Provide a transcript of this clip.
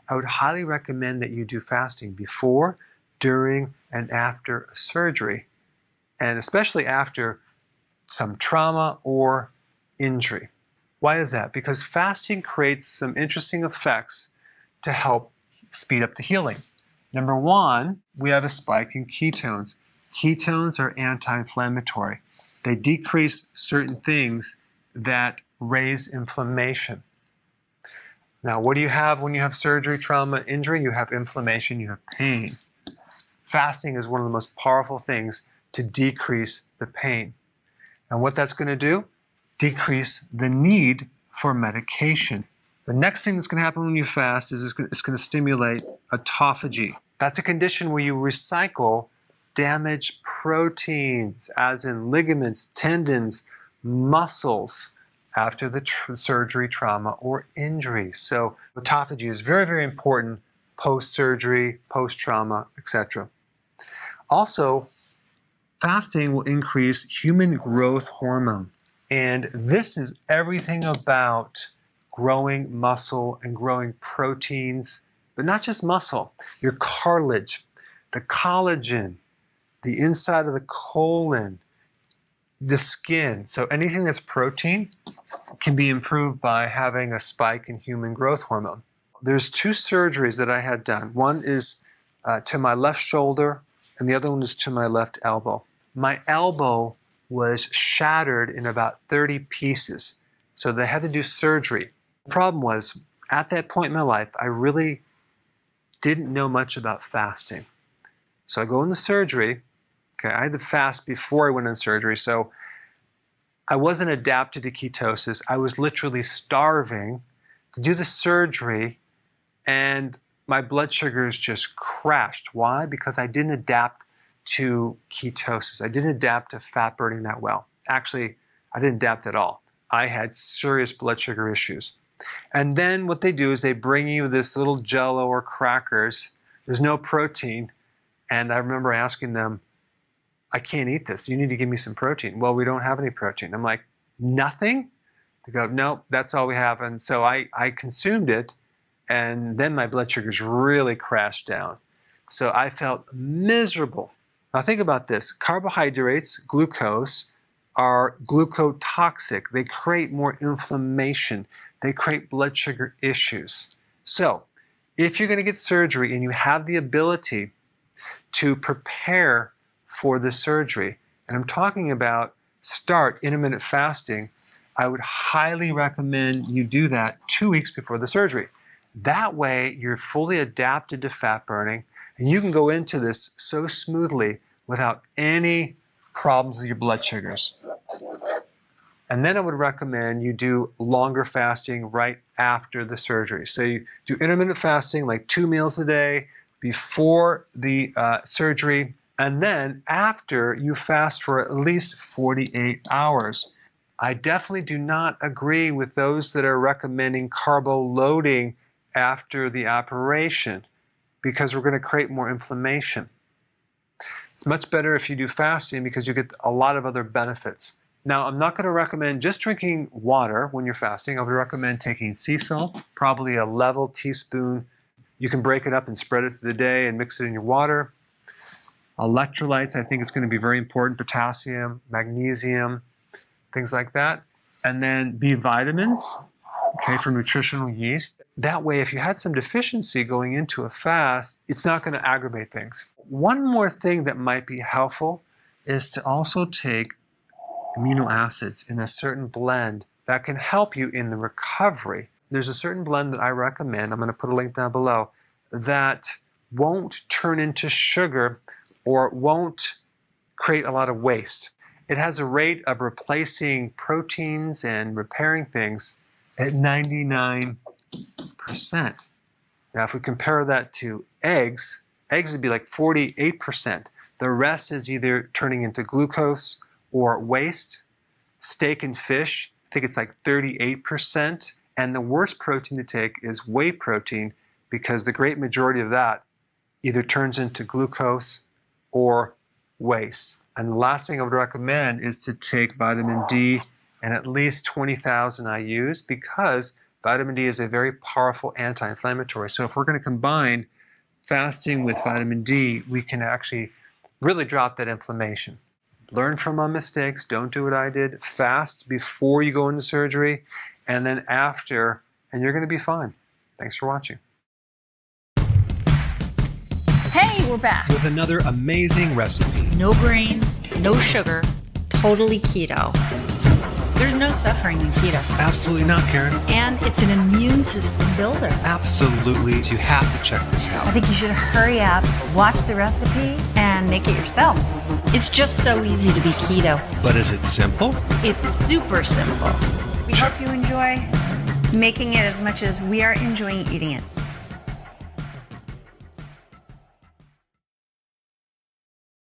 I would highly recommend that you do fasting before, during, and after surgery, and especially after some trauma or injury. Why is that? Because fasting creates some interesting effects to help speed up the healing. Number one, we have a spike in ketones. Ketones are anti-inflammatory. They decrease certain things that raise inflammation. Now, what do you have when you have surgery, trauma, injury? You have inflammation, you have pain. Fasting is one of the most powerful things to decrease the pain. And what that's going to do? Decrease the need for medication. The next thing that's going to happen when you fast is it's going to stimulate autophagy. That's a condition where you recycle damaged proteins, as in ligaments, tendons, muscles, after the surgery, trauma, or injury. So autophagy is very, very important post-surgery, post-trauma, etc. Also, fasting will increase human growth hormone. And this is everything about growing muscle and growing proteins, but not just muscle, your cartilage, the collagen, the inside of the colon, the skin. So anything that's protein can be improved by having a spike in human growth hormone. There's two surgeries that I had done. One is to my left shoulder, and the other one is to my left elbow. My elbow was shattered in about 30 pieces, so they had to do surgery. The problem was, at that point in my life, I really didn't know much about fasting. So I go into surgery. Okay, I had to fast before I went in surgery, so I wasn't adapted to ketosis. I was literally starving to do the surgery, and my blood sugars just crashed. Why? Because I didn't adapt to ketosis. I didn't adapt to fat burning that well. Actually, I didn't adapt at all. I had serious blood sugar issues. And then what they do is they bring you this little jello or crackers. There's no protein. And I remember asking them, I can't eat this. You need to give me some protein. Well, we don't have any protein. I'm like, nothing? They go, no, that's all we have. And so I consumed it, and then my blood sugars really crashed down. So I felt miserable. Now think about this. Carbohydrates, glucose, are glucotoxic. They create more inflammation. They create blood sugar issues. So if you're going to get surgery and you have the ability to prepare for the surgery, and I'm talking about start intermittent fasting, I would highly recommend you do that 2 weeks before the surgery. That way you're fully adapted to fat burning, and you can go into this so smoothly without any problems with your blood sugars. And then I would recommend you do longer fasting right after the surgery. So you do intermittent fasting, like 2 meals a day before the surgery, and then after you fast for at least 48 hours. I definitely do not agree with those that are recommending carbo loading after the operation, because we're going to create more inflammation. It's much better if you do fasting because you get a lot of other benefits. Now, I'm not going to recommend just drinking water when you're fasting. I would recommend taking sea salt, probably a level teaspoon. You can break it up and spread it through the day and mix it in your water. Electrolytes, I think it's going to be very important. Potassium, magnesium, things like that. And then B vitamins, okay, for nutritional yeast. That way, if you had some deficiency going into a fast, it's not going to aggravate things. One more thing that might be helpful is to also take amino acids in a certain blend that can help you in the recovery. There's a certain blend that I recommend, I'm going to put a link down below, that won't turn into sugar or won't create a lot of waste. It has a rate of replacing proteins and repairing things at 99%. Now, if we compare that to eggs, eggs would be like 48%. The rest is either turning into glucose or waste. Steak and fish, I think it's like 38%. And the worst protein to take is whey protein, because the great majority of that either turns into glucose or waste. And the last thing I would recommend is to take vitamin D and at least 20,000 IUs, because Vitamin D is a very powerful anti-inflammatory. So if we're going to combine fasting with vitamin D, we can actually really drop that inflammation. Learn from our mistakes. Don't do what I did. Fast before you go into surgery and then after, and you're going to be fine. Thanks for watching. Hey, we're back. With another amazing recipe. No grains, no sugar, totally keto. There's no suffering in keto. Absolutely not, Karen. And it's an immune system builder. Absolutely. You have to check this out. I think you should hurry up, watch the recipe, and make it yourself. It's just so easy to be keto. But is it simple? It's super simple. We hope you enjoy making it as much as we are enjoying eating it.